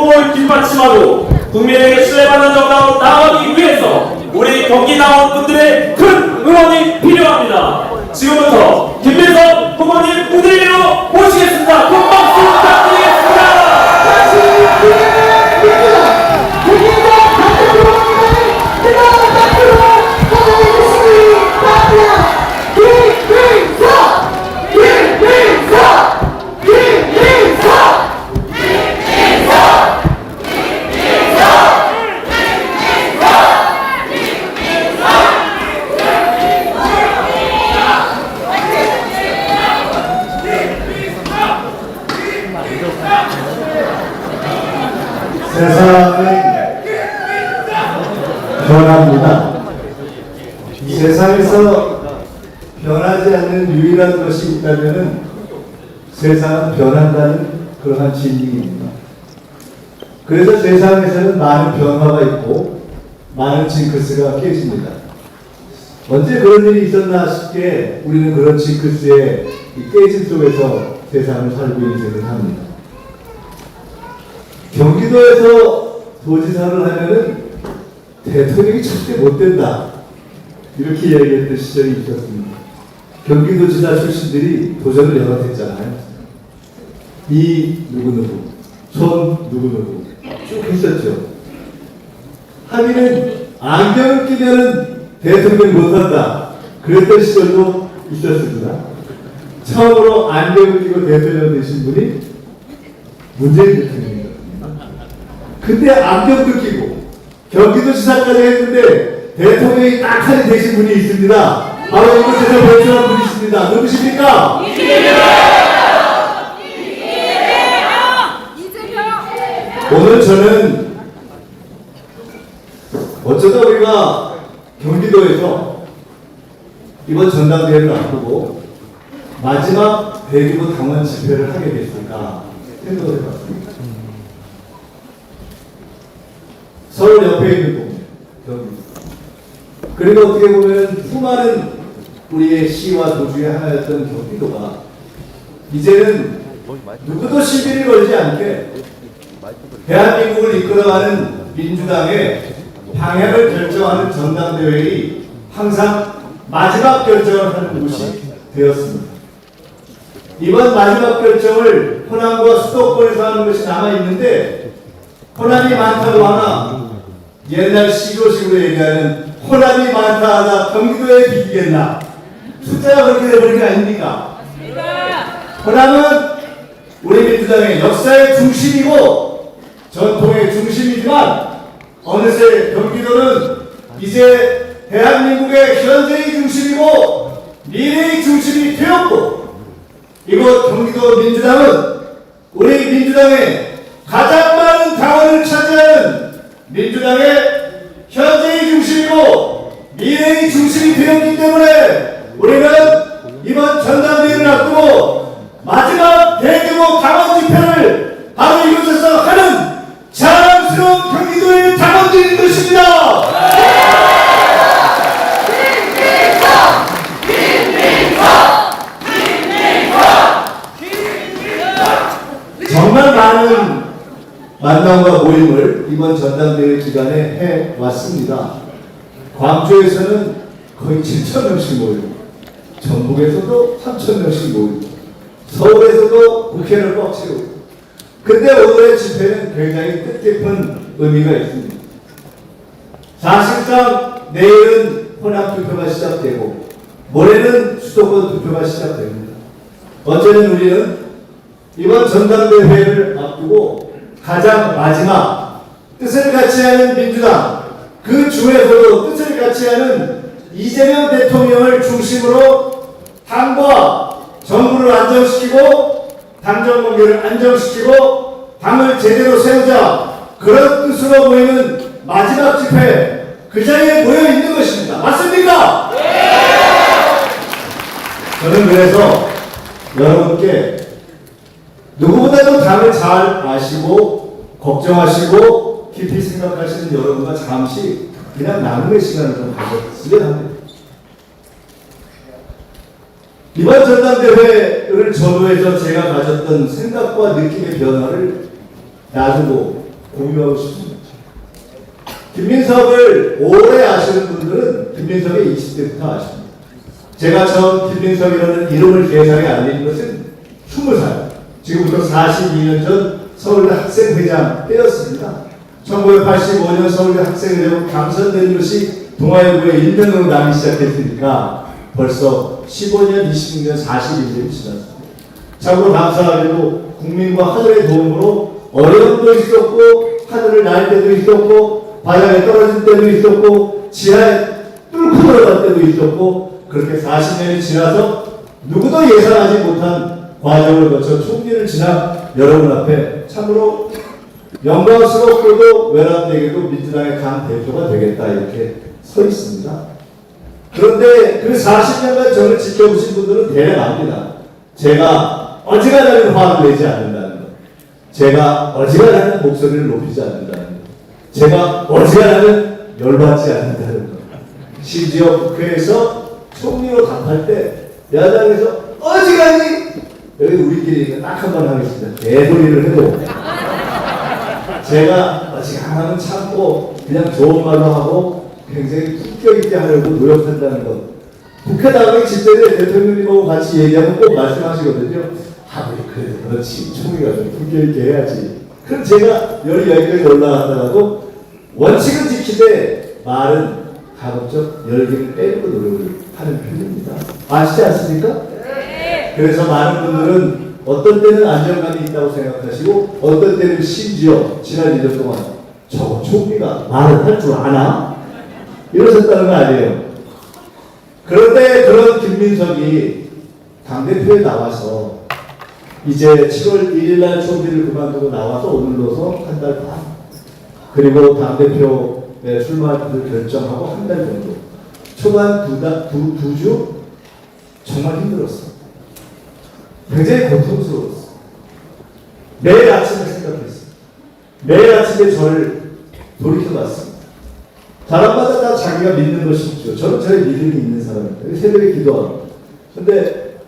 을 뒷받침하고 국민에게 신뢰받는 정당으로 나아가기 위해서 우리 경기당원 분들의 큰 응원이 필요합니다. 지금부터 김민석 후보님 무대 위로 모시겠습니다. 큰 박수 부탁드리겠습니다. 세상은 변합니다. 세상에서 변하지 않는 유일한 것이 있다면 세상은 변한다는 그러한 진리입니다. 그래서 세상에서는 많은 변화가 있고 많은 징크스가 깨집니다. 언제 그런 일이 있었나 싶게 우리는 그런 징크스의 깨짐 속에서 세상을 살고 있는 셈을 합니다. 경기도에서 도지사를 하면은 대통령이 절대 못 된다, 이렇게 이야기했던 시절이 있었습니다. 경기도지사 출신들이 도전을 여러 했잖아요. 이 누구누구, 손 누구누구 쭉 했었죠. 한이는 안경을 끼면은 대통령 못한다, 그랬던 시절도 있었습니다. 처음으로 안경을 끼고 대통령 되신 분이 문재인 대통령입니다. 그때 안경도 끼고 경기도지사까지 했는데 대통령이 딱하니 되신 분이 있습니다. 바로 이곳에서 배출한 분이십니다. 누구십니까? 오늘 저는 어쩌다 우리가 경기도에서 이번 전당대회를 앞두고 마지막 대규모 당원 집회를 하게 됐을까 생각을 해봤습니다. 서울 옆에 있는 동네, 경기도. 그리고 어떻게 보면 수많은 우리의 시와 도주의 하나였던 경기도가 이제는 누구도 시비를 걸지 않게 대한민국을 이끌어가는 민주당의 방향을 결정하는 전당대회의 항상 마지막 결정을 하는 곳이 되었습니다. 이번 마지막 결정을 호남과 수도권에서 하는 것이 남아있는데, 호남이 많다고 하나 옛날 시조식으로 얘기하는 호남이 많다 하나 경기도에 비기겠나, 숫자가 그렇게 되버린 게 아닙니까? 호남은 우리 민주당의 역사의 중심이고 전통의 중심이지만 어느새 경기도는 이제 대한민국의 현재의 중심이고 미래의 중심이 되었고, 이곳 경기도 민주당은 우리 민주당의 가장 많은 당원을 차지하는 민주당의 현재의 중심이고 미래의 중심이 되었기 때문에 우리는 이번 전당대회를 앞두고 마지막 대규모 당원 집회를 바로 이곳에서 하는 자랑스러운 경기도의 당원들인 것입니다. 정말 많은 만남과 모임을 이번 전당대회 기간에 해왔습니다. 광주에서는 거의 7,000명씩 모이고, 전북에서도 3,000명씩 모이고, 서울에서도 국회를 꽉 채우고. 근데 오늘의 집회는 굉장히 뜻깊은 의미가 있습니다. 사실상 내일은 호남 투표가 시작되고 모레는 수도권 투표가 시작됩니다. 어제는 우리는 이번 전당대회를 앞두고 가장 마지막 뜻을 같이 하는 민주당, 그 중에서도 뜻을 같이 하는 이재명 대통령을 중심으로 당과 정부를 안정시키고 당정관계를 안정시키고 당을 제대로 세우자, 그런 뜻으로 모이는 마지막 집회, 그 자리에 모여 있는 것입니다. 맞습니까? 저는 그래서 여러분께 누구보다도 당을 잘 아시고 걱정하시고 깊이 생각하시는 여러분과 잠시 그냥 나눔의 시간을 좀 가졌으면 합니다. 이번 전당대회를 전후해서 제가 가졌던 생각과 느낌의 변화를 놔두고 공유하고 싶습니다. 김민석을 오래 아시는 분들은 김민석의 20대부터 아십니다. 제가 처음 김민석이라는 이름을 세상에 알린 것은 20살, 지금부터 42년 전 서울대 학생회장 때였습니다. 1985년 서울대 학생회장으로 당선된 것이 동아일보의 일면으로 나기 시작했으니까 벌써 15년, 26년, 41년이 지났습니다. 참으로 감사하게도 국민과 하늘의 도움으로 어려움도 있었고 하늘을 날 때도 있었고 바닥에 떨어질 때도 있었고 지하에 뚫고 들어갈 때도 있었고 그렇게 40년이 지나서 누구도 예상하지 못한 과정을 거쳐 총리를 지나 여러분 앞에 참으로 영광스럽고도 외람되게도 민주당의 당 대표가 되겠다 이렇게 서 있습니다. 그런데 그 40년간 저를 지켜보신 분들은 대략 압니다. 제가 어지간하면 화를 내지 않는다는 것, 제가 어지간하면 목소리를 높이지 않는다는 것, 제가 어지간하면 열받지 않는다는 것, 심지어 국회에서 총리로 답할 때 야당에서 어지간히 여기 우리끼리 딱 한 번 하겠습니다. 개소리를 해도 제가 어지간하면 참고 그냥 좋은 말로 하고 굉장히 품격 있게 하려고 노력한다는 것. 국회당의 집회에 대통령님하고 같이 얘기하면 꼭 말씀하시거든요. 아, 그래, 그렇지. 총리가 좀 품격 있게 해야지. 그럼 제가 열이 여기까지 올라갔다가도 원칙은 지키되 말은 가급적 열기를 빼고 노력을 하는 편입니다. 아시지 않습니까? 네. 그래서 많은 분들은 어떤 때는 안정감이 있다고 생각하시고 어떤 때는 심지어 지난 1년 동안 저 총리가 말을 할 줄 아나? 이러셨다는 거 아니에요. 그런데 그런 김민석이 당대표에 나와서 이제 7월 1일 날 총리를 그만두고 나와서 오늘로서 한 달 반, 그리고 당대표에 출마를 결정하고 한 달 정도, 초반 두 주 정말 힘들었어요. 굉장히 고통스러웠어요. 매일 아침에 생각했어요. 매일 아침에 저를 돌이켜봤습니다. 사람마다 다 자기가 믿는 것이 있죠. 저는 저의 믿음이 있는 사람입니다. 새벽에 기도하고. 근데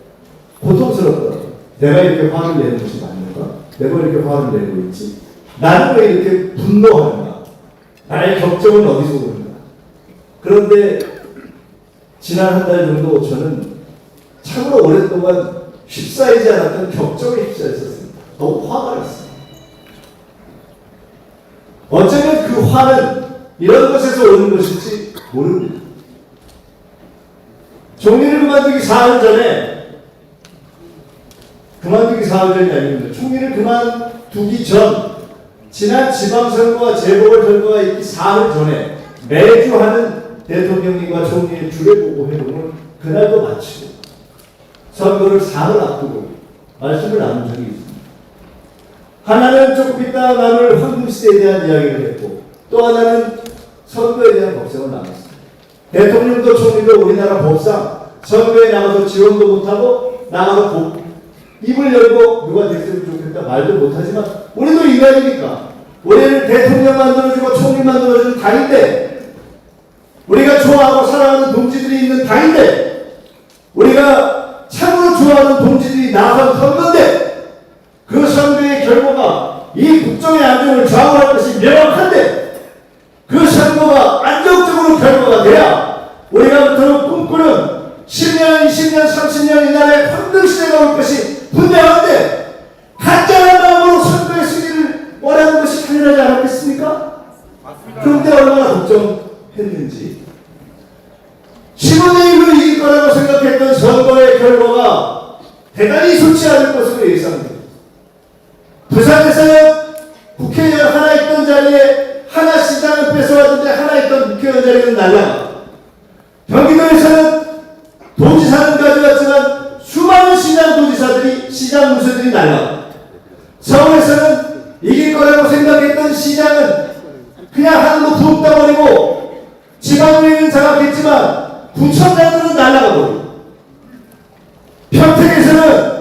고통스럽더라고요. 내가 이렇게 화를 내는 것이 맞는가? 내가 이렇게 화를 내고 있지? 나는 왜 이렇게 분노하는가? 나의 격정은 어디서 오는가? 그런데 지난 한 달 정도 저는 참으로 오랫동안 휩싸이지 않았던 격정에 휩싸였었습니다. 너무 화가 났어요. 어쩌면 그 화는 이런 것에서 오는 것일지 모릅니다. 총리를 그만두기 사흘 전이 아닙니다. 총리를 그만두기 전, 지난 지방선거와 재보궐선거가 있기 사흘 전에 매주 하는 대통령님과 총리의 주례보고 회동을 그날도 마치고 선거를 사흘 앞두고 말씀을 나눈 적이 있습니다. 하나는 조금 이따 나눌 황금시대에 대한 이야기를 했고 또 하나는 선거에 대한 걱정을 나눴습니다. 대통령도 총리도 우리나라 법상 선거에 나가서 지원도 못하고 나가서 입을 열고 누가 됐으면 좋겠다 말도 못하지만 우리도 인간이니까 우리를 대통령 만들어주고 총리 만들어주는 당인데 우리가 좋아하고 사랑하는 동지들이 있는 당인데 우리가 참으로 좋아하는 동지들이 나선 선거인데 그 선거의 결과가 이 국정의 안정을 좌우할 것이 명확한데 그 선거가 안정적으로 결과가 돼야 우리가 그토록 꿈꾸는 10년, 20년, 30년 이날의 황금시대가 올 것이 분명한데 가짜한 마음으로 선거의 승리를 원하는 것이 당연하지 않았겠습니까? 그런데 얼마나 걱정했는지 15대 1로 이길 거라고 생각했던 선거의 결과가 대단히 좋지 않을 것으로 예상됩니다. 부산에서는 국회의원 하나 있던 자리에 하나 시장을 뺏어왔는데 하나 있던 국회의원 자리는 날라가. 경기도에서는 도지사는 가져갔지만 수많은 시장 도지사들이 시장 문서들이 날라가. 서울에서는 이길 거라고 생각했던 시장은 그냥 하늘로 푹 떠버리고 지방의회는 장악했지만 부천장들은 날라가 버리고 평택에서는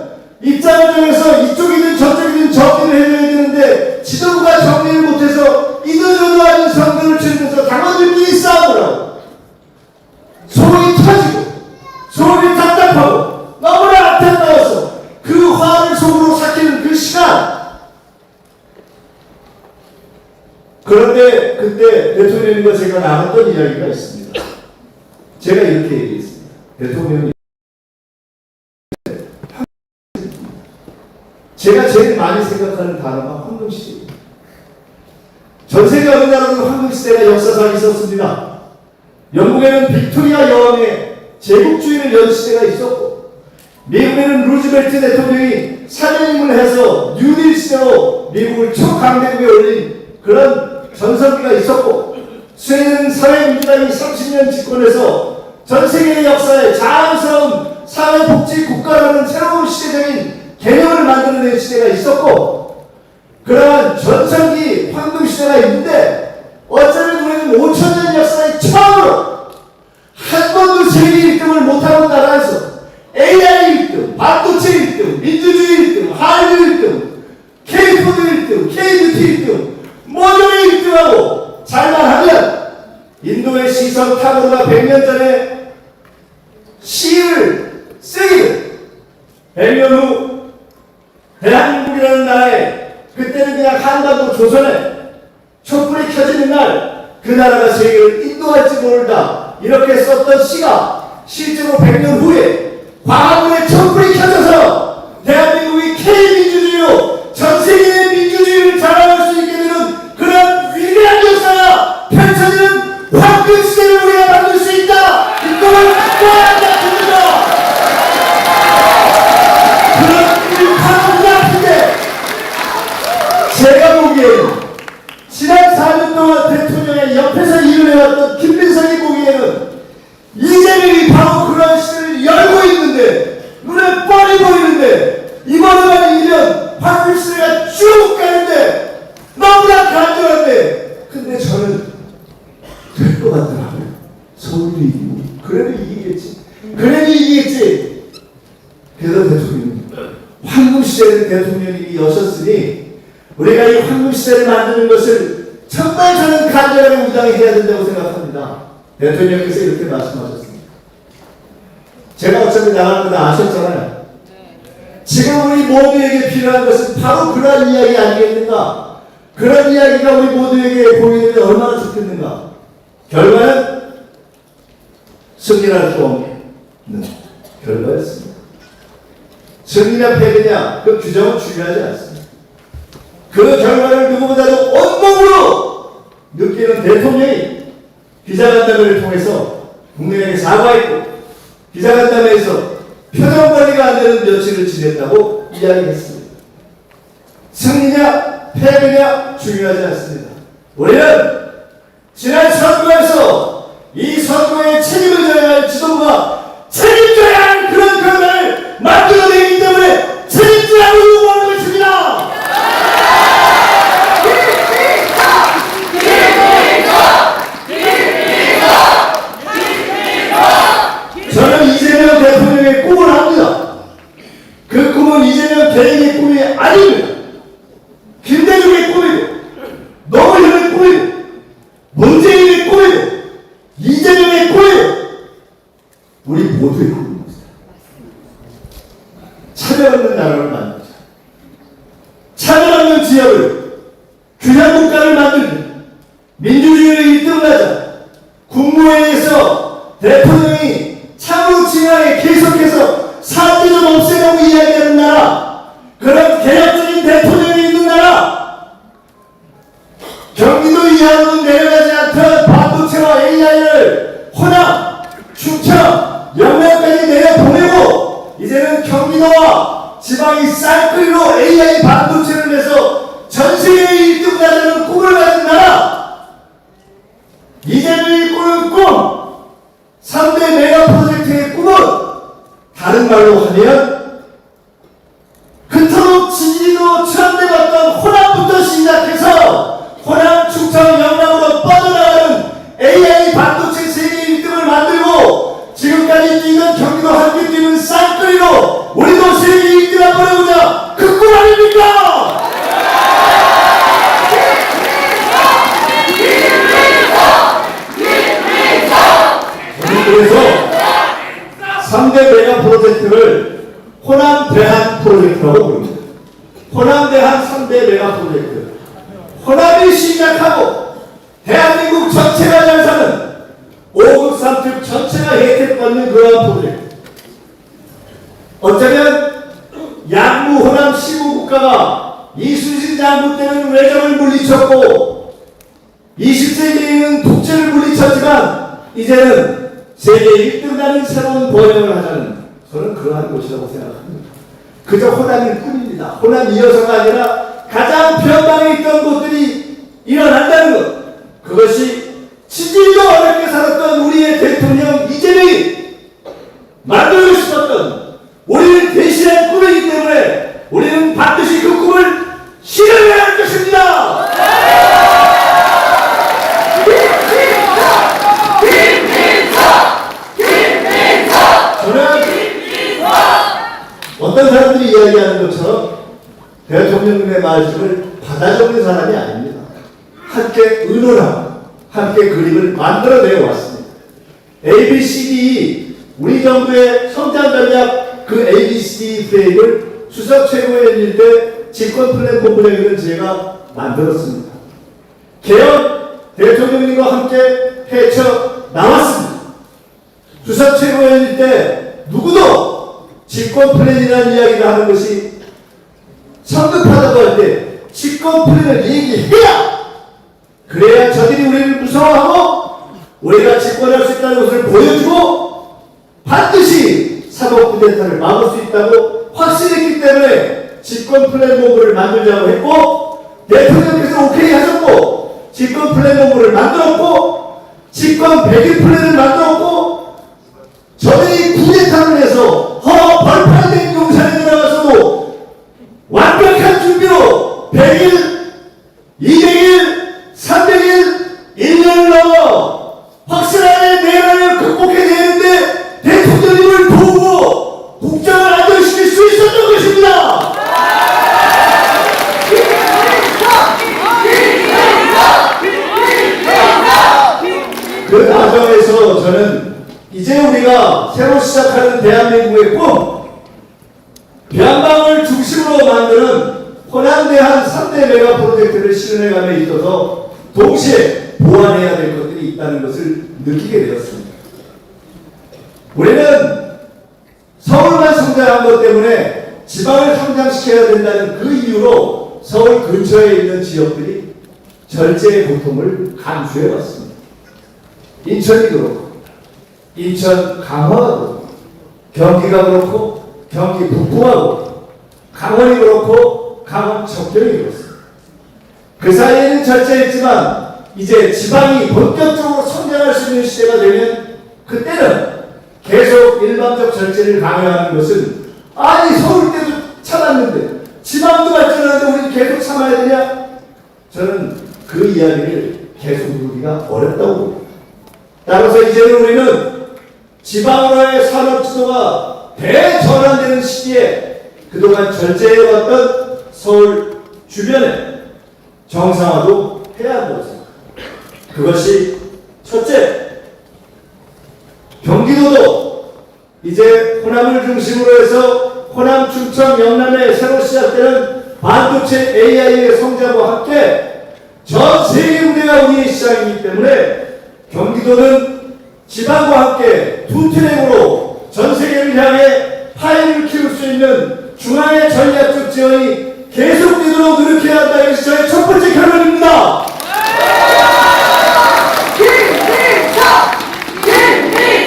입장을 정해서 이쪽이든 저쪽이든 정리를 해줘야 되는데 지도부가 정리를 못해서 이도저도 아닌 선거를 치르면서 당원들끼리 싸움을 하고 그런데 그때 대통령님과 제가 나눴던 이야기가 있습니다. 제가 이렇게 얘기했습니다. 대통령님, 제가 제일 많이 생각하는 단어가 황금시대입니다. 전 세계 어느 나라도 황금시대가 역사상 있었습니다. 영국에는 빅토리아 여왕의 제국주의를 연 시대가 있었고, 미국에는 루즈벨트 대통령이 사장님을 해서 뉴딜 시대로 미국을 초강대국에 올린 그런 전성기가 있었고, 스웨덴은 사회민주당이 30년 집권해서 전 세계의 역사에 자랑스러운 사회복지 국가라는 새로운 시대적인 개념을 만들어낸 시대가 있었고, 그러한 전성기 황금시대가 있는데 어쩌면 우리는 5천년 역사의 처음으로 한 번도 세계 1등을 못하는 나라에서 AI 1등, 반도체 1등, 민주주의 1등, 한류 1등, K푸드 1등, K뷰티 1등, 모종의 1등하고 잘만 하면 인도의 시선 탑으로가 100년 전에 시를 쓰기를 100년 후 대한민국이라는 나라에 그때는 그냥 한반도 조선에 촛불이 켜지는 날 그 나라가 세계를 인도할지 모른다 이렇게 썼던 시가 실제로 100년 후에 광화문에 촛불이 켜져서 대한민국이 K민주주의로 전 세계의 민주주의를 자랑할 수 있게 되는 그런 위대한 역사가 펼쳐지는 황금시대를 우리가 만들 수 있다! 이 꿈을 갖고야 한다! 그런 꿈이 바로 앞인데 제가 보기에는 지난 4년 동안 대통령의 옆에서 일을 해왔던 김민석이 보기에는 이재명이 바로 그런 시대를 열고 있는데 눈에 뻔히 보이는데 이번에만 1년 황금시대가 쭉 가는데 너무나 간절한데 근데 저는 될 것 같더라고요. 서울도 이기고 그래도 이기겠지 그래서 대통령님 황금시대를 대통령님이 여셨으니 우리가 이 황금시대를 만드는 것을 정말 저는 간절하게 무장해야 된다고 생각합니다. 대통령께서 이렇게 말씀하셨습니다. 제가 어차피 나가는 거 아셨잖아요. 지금 우리 모두에게 필요한 것은 바로 그런 이야기 아니겠는가? 그런 이야기가 우리 모두에게 보이면 얼마나 좋겠는가? 결과는 승리할 수 없는 결과였습니다. 승리냐 패배냐 그 규정은 중요하지 않습니다. 그 결과를 누구보다도 온몸으로 느끼는 대통령이 기자간담회를 통해서 국민에게 사과했고 기자간담회에서 표정관리가 안 되는 며칠을 지냈다고 이야기했습니다. 승리냐 패배냐 중요하지 않습니다. 우리는 지난 선거에서 이 선거에 책임을 져야 할 지도부가 책임져야 할 그런 결과를 만들어내기 때문에 책임지라고 요구하는 것입니다. 저는 이재명 대통령의 꿈을 합니다. 그 꿈은 이재명 개인의 꿈이 아닙니다. 김대중의 꿈이고 노무현의 꿈이고 문재인의 꿈이고 이재명의 꿈이고 우리 모두의 꿈입니다. 차별없는 나라를 만들자. 차별없는 지역을 균형 국가를 만들자. 민주주의를 이끌어가자. 국무회의에서 대통령이 참으로 진하게 계속해서 사죄 좀 없애라고 이야기하는 나라, 그런 개혁적인 대통령이 있는 나라, 경기도 이하로는 내려가지 않던 반도체와 AI를 호남, 충청, 영남까지 내려보내고 이제는 경기도와 지방이 쌀끓이로 AI 반도체를 내서 전 세계의 1등 나라는 꿈을 가진 나라, 이재명이 꾸는 꿈, 3대 메가 프로젝트의 꿈은 다른 말로 하면 그토록 지지도 천대받던 호남부터 시작해서 호남, 충청, 영남으로 뻗어나가는 AI 반도체 세계 1등을 만들고 지금까지 뛰던 경기도 함께 뛰는 쌀거리로 우리도 세계 1등 한번 해보자. 그 꿈 아닙니까? 그래서 3대 메가 프로젝트를 호남 대한 프로젝트라고 부릅니다. 호남 대한 3대 메가 프로젝트. 호남이 시작하고 대한민국 전체가 잘 사는 5급 3특 전체가 혜택받는 그러한 프로젝트. 어쩌면 양무 호남 시구국가가 이순신 장군 때는 외정을 물리쳤고 20세기에는 독재를 물리쳤지만 이제는 세계 1등하는 새로운 번영을 하자는 저는 그러한 곳이라고 생각합니다. 그저 호남일 뿐입니다. 호남 이어서가 아니라 가장 변방에 있던 곳들이 일어난다는 것, 그것이 지질도 어렵게 살았던 우리의 대통령 이재명이 만들고 싶었던 우리를 대신한 꿈이기 때문에 우리는 반드시 그 꿈을 실현해야 할 것입니다. 저는 어떤 사람들이 이야기하는 것처럼 대통령님의 말씀을 받아 적는 사람이 아닙니다. 함께 의논하고 함께 그림을 만들어내어 왔습니다. ABCD, 우리 정부의 성장 전략 그 ABCD 프레임을 수석 최고위원일 때 집권 플랜 본부장에는 제가 만들었습니다. 개헌 대통령님과 함께 헤쳐 나왔습니다. 수석 최고위원일 때 누구도 집권 플랜이라는 이야기를 하는 것이 성급하다고 할 때 집권 플랜을 얘기해야, 그래야 저들이 우리를 무서워하고 우리가 집권할 수 있다는 것을 보여주고 반드시 사법 쿠데타를 막을 수 있다고 확신했기 때문에 집권 플랜 본부를 만들자고 했고, 대통령께서 오케이 하셨고 집권 플랜 본부를 만들었고 집권 100일 플랜을 만들었고, 저들이 쿠데타를 해서 벌판된 용산에 들어가서도 완벽한 준비로 100일, 200일, 300일, 1년을 넘어 확실하게 내란을 극복해야 되는데 대통령님을 도우고 국정을 안정시킬 수 있었던 것입니다. 그 과정에서 저는 이제 우리가 새로 시작하는 대한민국의 꿈, 변방을 중심으로 만드는 호남대한 3대 메가 프로젝트를 실현해감에 있어서 동시에 보완해야 될 것들이 있다는 것을 느끼게 되었습니다. 우리는 서울만 성장한 것 때문에 지방을 성장시켜야 된다는 그 이유로 서울 근처에 있는 지역들이 절제의 고통을 감수해 왔습니다. 인천이 그렇고, 인천 강화가 그렇고, 경기가 그렇고, 경기 북부하고, 강원이 그렇고 강원 척결이 그렇습니다. 그 사이에는 절제했지만 이제 지방이 본격적으로 성장할 수 있는 시대가 되면 그때는 계속 일방적 절제를 강요하는 것은, 아니 서울 때도 참았는데 지방도 발전하는데 우리 계속 참아야 되냐? 저는 그 이야기를 계속 누르기가 어렵다고 봅니다. 따라서 이제는 우리는 지방으로의 산업 지도가 대전환되는 시기에 그동안 절제해왔던 서울 주변에 정상화도 해야 한다고 생각합니다. 그것이 첫째, 경기도도 이제 호남을 중심으로 해서 호남, 충청, 영남에 새로 시작되는 반도체 AI의 성장과 함께 전 세계 무대가 우리의 시장이기 때문에 경기도는 지방과 함께 두 트랙으로 전 세계를 향해 파이를 키울 수 있는 중앙의 전략적 지원이 계속되도록 노력해야 한다. 이것이 저의 첫 번째 결론입니다.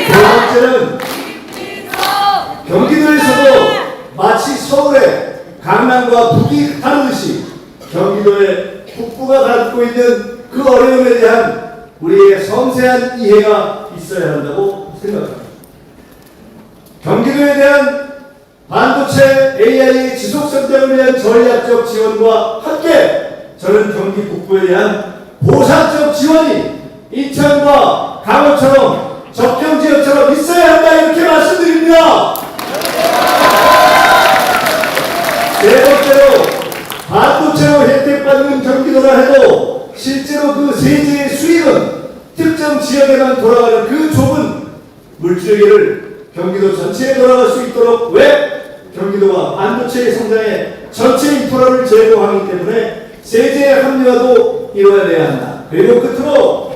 두 번째는 경기도에서도 마치 서울의 강남과 북이 다르듯이 경기도의 북부가 갖고 있는 그 어려움에 대한 우리의 섬세한 이해가 있어야 한다고 생각합니다. 경기도에 대한 반도체 AI의 지속성장을 위한 전략적 지원과 함께 저는 경기 북부에 대한 보상적 지원이 인천과 강원처럼 접경지역처럼 있어야 한다, 이렇게 말씀드립니다. 네 번째로, 반도체로 혜택받는 경기도라 해도 실제로 그 세제의 수익은 특정 지역에만 돌아가는 그 좁은 물줄기를 경기도 전체에 돌아갈 수 있도록, 왜? 경기도가 반도체의 성장에 전체 인프라를 제공하기 때문에 세제 합리화도 이루어야 한다. 그리고 끝으로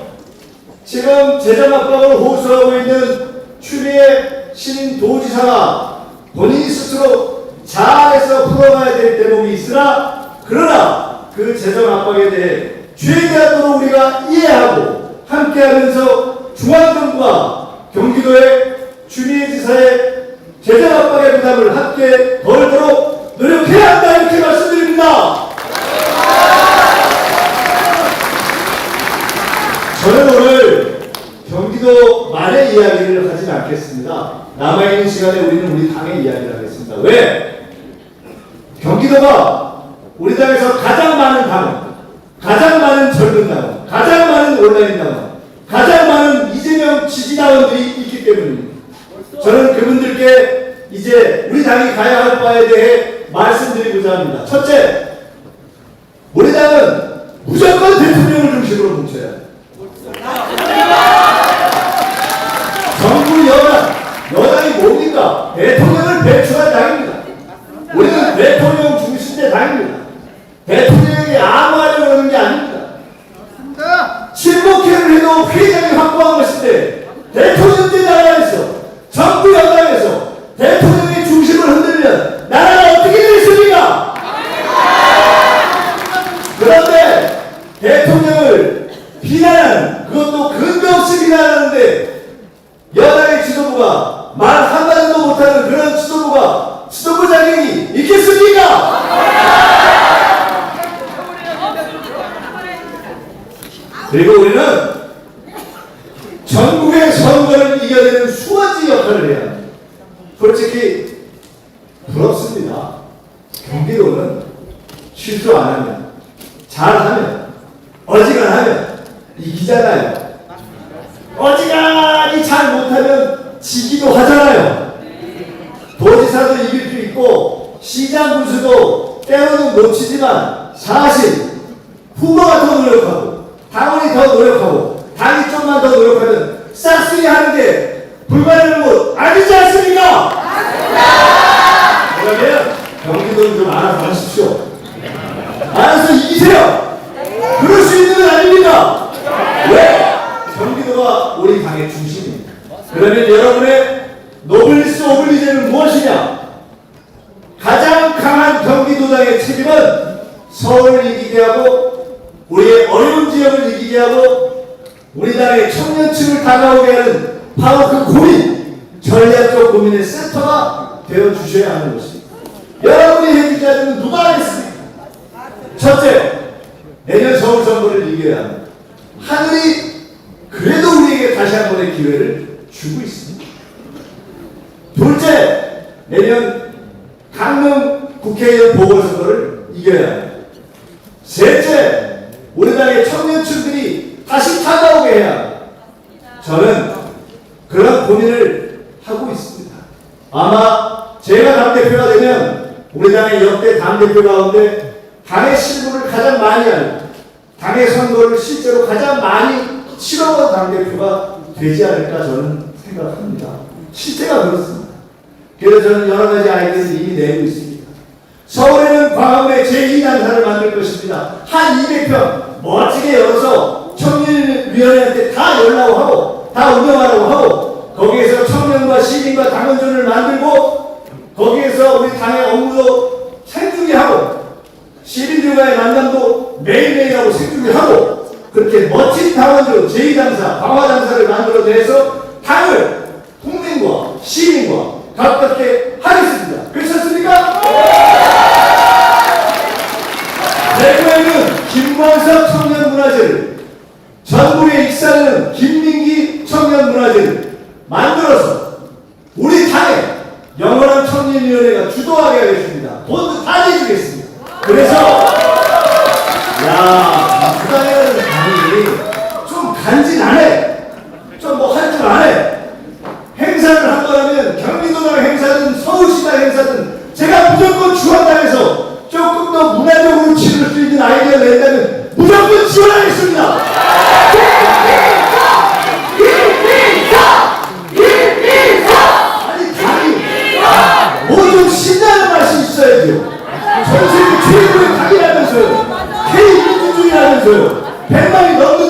지금 재정 압박을 호소하고 있는 추미애 신도지사가 본인이 스스로 잘해서 풀어가야 될 대목이 있으나 그러나 그 재정 압박에 대해 최대한으로 우리가 이해하고 함께하면서 중앙정부와 경기도의 추미애 지사의 재정 압박의 부담을 함께 덜도록 노력해야 한다 이렇게 말씀드립니다. 저는 오늘 경기도 말의 이야기를 하진 않겠습니다. 남아있는 시간에 우리는 우리 당의 이야기를 하겠습니다. 왜? 경기도가 우리 당에서 가장 많은 당원, 가장 많은 젊은 당원, 가장 많은 온라인 당원, 가장 많은 이재명 지지당원들이 있기 때문입니다. 저는 그분들께 이제 우리 당이 가야 할 바에 대해 말씀드리고자 합니다. 첫째, 우리 당은 무조건 대통령을 중심으로 뭉쳐야 합니다. 정부 여당이 뭡니까? 대통령을 배출한 당입니다. 우리는 대통령 중심의 당입니다. 대통령에게 아무하려고 하는 게 아닙니다. 친목회를 해도 회장이 확보한 것인데 대통령제 나라에서 정부 여당에서 대통령의 중심을 흔들면 나라가 어떻게 되겠습니까? 그런데 대통령을 비난하는, 그것도 근거 없이 비난하는데 여당의 지도부가 말 한마디도 못하는 그런 지도부 자격이 있겠습니까? 그리고 우리는 전국의 선거를 이겨내는 수호지 역할을 해야 합니다. 솔직히 부럽습니다. 경기도는 실수 안 하면, 잘하면, 어지간하면 이기잖아요. 어지간히 잘 못하면 지기도 하잖아요. 도지사도 이길 수 있고 시장 군수도 때로는 놓치지만 사실 후보가 더 노력하고 당원이 더 노력하고 당이 좀만 더 노력하면 싹쓸이 하는 게 불가능한 것 아니지 않습니까? 그러면 경기도는 좀 알아서 하십시오. 알아서 이기세요. 그럴 수 있는 건 아닙니다. 왜? 경기도가 우리 당의 중심입니다. 그러면 여러분의 노블리스 오블리제는 무엇이냐? 가장 강한 경기도당의 책임은 서울을 이기게 하고 우리의 어려운 지역을 이기게 하고 우리 당의 청년층을 다가오게 하는 바로 그 고민, 전략적 고민의 센터가 되어주셔야 하는 것입니다. 여러분이 해주지 않으면 누가 하겠습니까? 첫째, 내년 서울 선거를 이겨야 합니다. 하늘이 그래도 우리에게 다시 한 번의 기회를 주고 있습니다. 둘째, 내년 강릉 국회의원 보궐선거를 이겨야 합니다. 셋째, 우리 당의 청년층들이 다시 찾아오게 해야 합니다. 저는 그런 고민을 하고 있습니다. 아마 제가 당대표가 되면 우리 당의 역대 당대표 가운데 당의 실무를 가장 많이 알고 당의 선거를 실제로 가장 많이 치러온 당대표가 되지 않을까 저는 생각합니다. 실제가 그렇습니다. 그래서 저는 여러 가지 아이디어를 이미 내고 있습니다. 서울에는 광화문에 제2단사를 만들 것입니다. 한 200평 멋지게 열어서 청년위원회한테 다 열라고 하고 다 운영하라고 하고 거기에서 청년과 시민과 당원전을 만들고 거기에서 우리 당의 업무도 생중계하고 시민들과의 만남도 매일매일 하고 생중계하고 그렇게 멋진 당원들 제2당사, 광화당사를 만들어내서 당을 국민과 시민과 가깝게 하겠습니다. 그렇습니까? 대구에는 김광석 청년문화재를 전국에 익산에는 김민기 청년문화재를 만들어서 우리 당에 영원한 청년위원회가 주도하게 하겠습니다. 돈도 다 내주겠습니다. 그래서 그 당에는 당이 좀 간지나네. 좀 뭐 할 줄 아네. 행사를 한 거라면 경기도당 행사든 서울시당 행사든 제가 무조건 주한당에서 조금 더 문화적으로 치를 수 있는 아이디어를 낸다면 무조건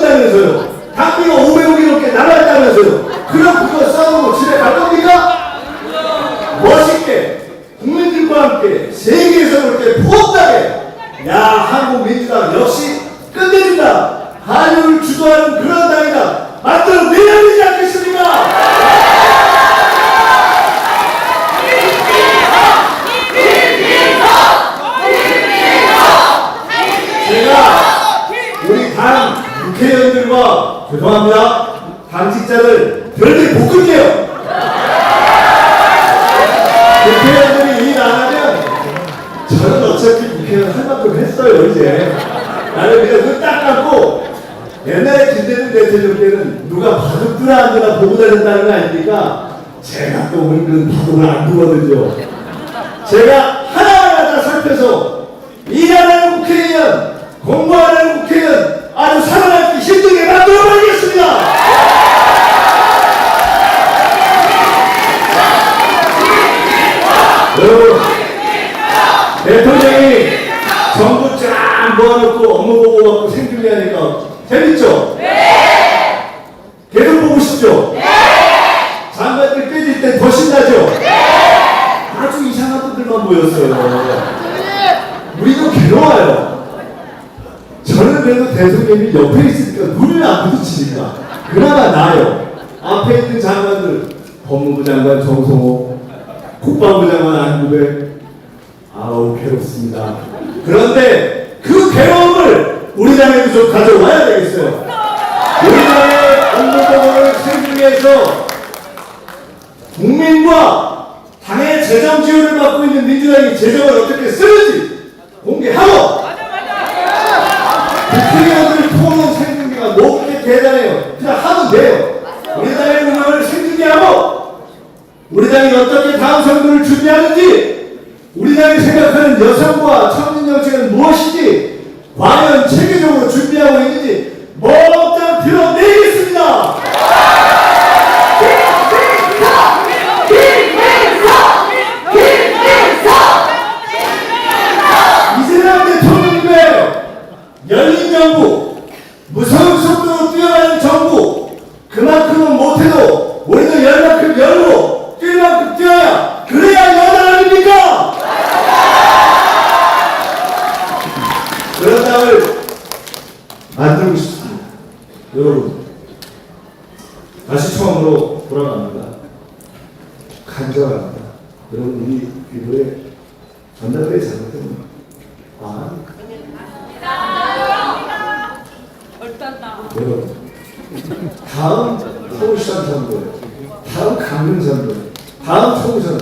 있다면서요. 당비가 500억이 넘게 나갔다면서요. 그럼 그거 싸우고 집에 갈 겁니까? 멋있게 국민들과 함께 세계에서 그렇게 포옹하게 야 한국 민주당 역시 끝내준다. 한국을 주도하는 그런 당이다. 만들어내야 되지 않겠습니까? 제가 우리 당 국회의원들과 죄송합니다. 당직자를 별들 볶을게요. 국회의원들이 일 안 하면 저는 어차피 국회의원 할 만큼 했어요. 이제 나는 그냥 눈 딱 감고 옛날에 김대중 대통령 때는 누가 바둑 안 두나 보고 다녔다는 거 아닙니까? 제가 또 은근 바둑을 안 두거든요. 제가 하나하나 다 살펴서 일하는 국회의원, 공부하는 국회의원 아주 살아남기 힘들게 만들어버리겠습니다. 여러분, 대통령이 정부 쫙 모아놓고 업무 보고 갖고 생중계하니까 재밌죠? 네! 계속 보고 싶죠? 네! 장관들 깨질 때 더 신나죠? 네! 아주 이상한 분들만 모였어요. 우리도 괴로워요. 저는 그래도 대통령이 옆에 있으니까 눈을 안 부딪히니까 그나마 나아요. 앞에 있는 장관들, 법무부 장관 정성호, 국방부 장관 안구배, 아우 괴롭습니다. 그런데 그 괴로움을 우리 당에도 좀 가져와야 되겠어요. 우리 당의 업무보고를 생중계해서 국민과 당의 재정 지원을 받고 있는 민주당이 재정을 어떻게 쓰는지 공개하고 국회의원들 토론 생중계가 높게 대단해요. 그냥 하면 돼요. 우리 당의 운영을 생중계하고 우리 당이 어떻게 다음 선거를 준비하는지 우리 당이 생각하는 여성과 청년 정책은 무엇인지 과연 체계적으로 준비하고 있는지 몽땅 드러내겠습니다. 이재명 대통령님의 열린 정부, 무서운 속도로 뛰어가는 정부, 그만큼은 못해도 우리도 열만큼 열고 뛸 만큼 뛰어야 그래야 여당 아닙니까? 그런 당을 만들고 싶습니다. 여러분, 다시 처음으로 돌아갑니다. 간절합니다. 여러분, 우리 기도에 전달의 잘못은 여러분, 다음 서울시장 선거, 다음 강릉 선거, 다음 총선,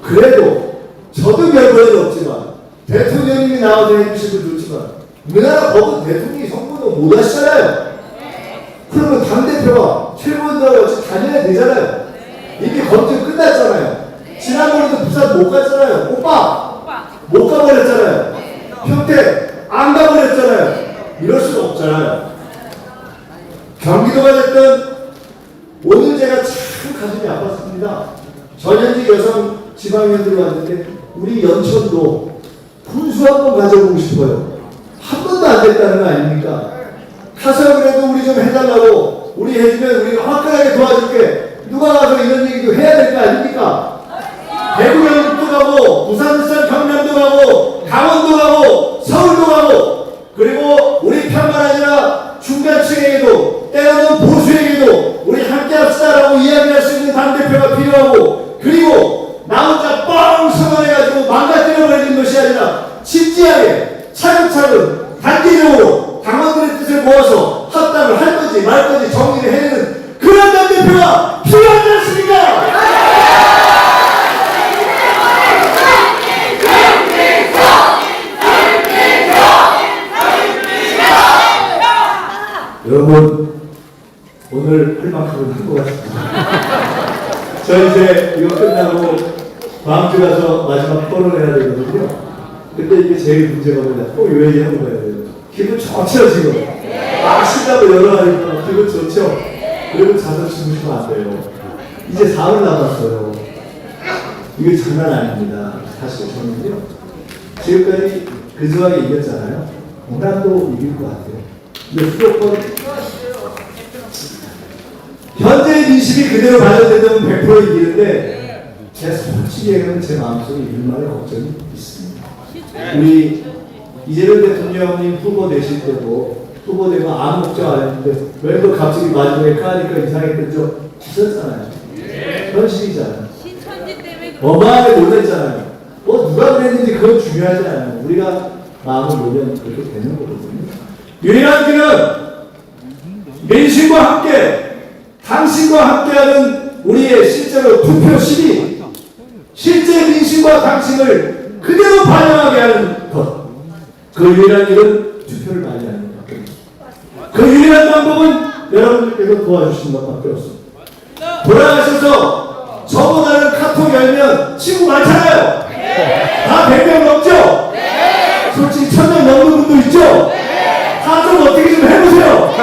그래도 저도 결과는 없지만 대통령님이 나와서 해주시면 좋지만 우리나라 법은 대통령이 선거도 못 하시잖아요. 그러면 당대표가 최고위원들하고 같이 다녀야 되잖아요. 이게 검증 끝났잖아요. 지난번에도 부산 못 갔잖아요. 오빠 못 가버렸잖아요. 평택 안 가버렸잖아요. 이럴 수가 없잖아요. 경기도가 됐든 오늘 제가 참 가슴이 아팠습니다. 전현직 여성 지방의원들이 왔는데 우리 연천도 분수 한번 가져보고 싶어요. 한 번도 안 됐다는 거 아닙니까? 가서 그래도 우리 좀 해달라고 우리 해주면 우리가 화끈하게 도와줄게. 누가 가서 이런 얘기도 해야 될 거 아닙니까? 대구 영국도 가고 부산 울산 경남도 가고 강원도 가고 서울도 가고 그리고 우리 편만 아니라 중간층에게도 때로는 보수에게도 우리 함께 합시다라고 이야기할 수 있는 당대표가 필요하고 그리고 나 혼자 뻥 선언해가지고 망가뜨려버리는 것이 아니라 진지하게 차근차근 단계적으로 당원들의 뜻을 모아서 합당을 할 건지 말 건지 정리를 해내는 그런 당대표가 필요하지 않습니까? 여러분, 오늘 할 만큼은 한 것 같습니다. 저 이제 이거 끝나고 다음 주 가서 마지막 토론해야 되거든요. 근데 이게 제일 문제가 뭐냐? 꼭 요 얘기하고 가야 돼요. 기분 좋죠, 지금? 막 신나고 열어가니까 기분 좋죠? 그리고 자서 주무시면 안 돼요. 이제 4월 남았어요. 이게 장난 아닙니다. 사실 저는요. 지금까지 근소하게 이겼잖아요. 오늘도 이길 것 같아요. 근데 수도권 현재의 민심이 그대로 발전된다면 100% 이기는데 제 솔직히 얘기하면 제 마음속에 일만의 걱정이 있습니다. 우리 이재명 대통령님 후보 되실 때도 후보되면 아무 걱정 안 했는데 왜 그 갑자기 마지막에 까니까 이상했던 적 있었잖아요. 현실이잖아요. 신천지 때문에 어마하게 놀랐잖아요. 뭐 누가 그랬는지 그건 중요하지 않아요. 우리가 마음을 놓으면 그렇게 되는 거거든요. 유일한 길은 민심과 함께 당신과 함께하는 우리의 실제로 투표 시비, 실제 민심과 당신을 그대로 반영하게 하는 것. 그 유일한 길은 투표를 많이 하는 것. 그 유일한 방법은 여러분들께서 도와주시는 것밖에 없습니다. 돌아가셔서 저보다는 카톡 열면 친구 많잖아요. 다 100명 넘죠? 솔직히 1000명 넘는 분도 있죠? 다 좀 어떻게 좀 해보세요.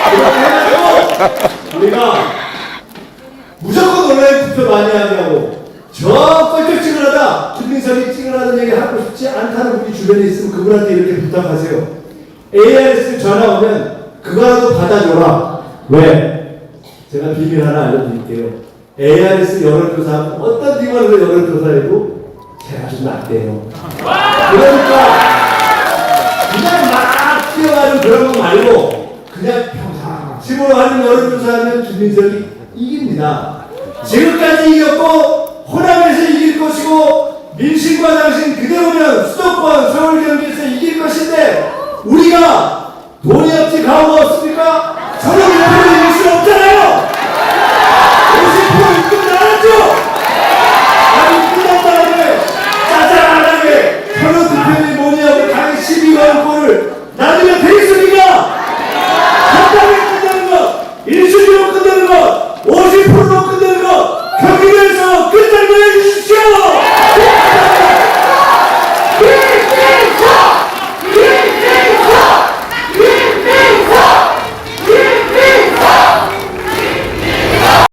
그렇게 해가지고 우리가 무조건 온라인 투표 많이 하냐고 저 껄쩍 찍으려다 김민석이 찍으라는 얘기 하고 싶지 않다는 분이 주변에 있으면 그분한테 이렇게 부탁하세요. ARS 전화 오면 그거라도 받아줘라. 왜? 제가 비밀 하나 알려드릴게요. ARS 여론조사 어떤 기관으로 여론조사해도 제가 좀 낫대요. 그러니까 그냥 막 뛰어가는 그런 거 말고 그냥 평상심으로 하는 여론조사하면 김민석이 이깁니다. 지금까지 이겼고 호남에서 이길 것이고 민심과 당신 그대로면 수도권 서울 경기에서 이길 것인데 우리가 돈이 없지 가오가 없습니까? 저는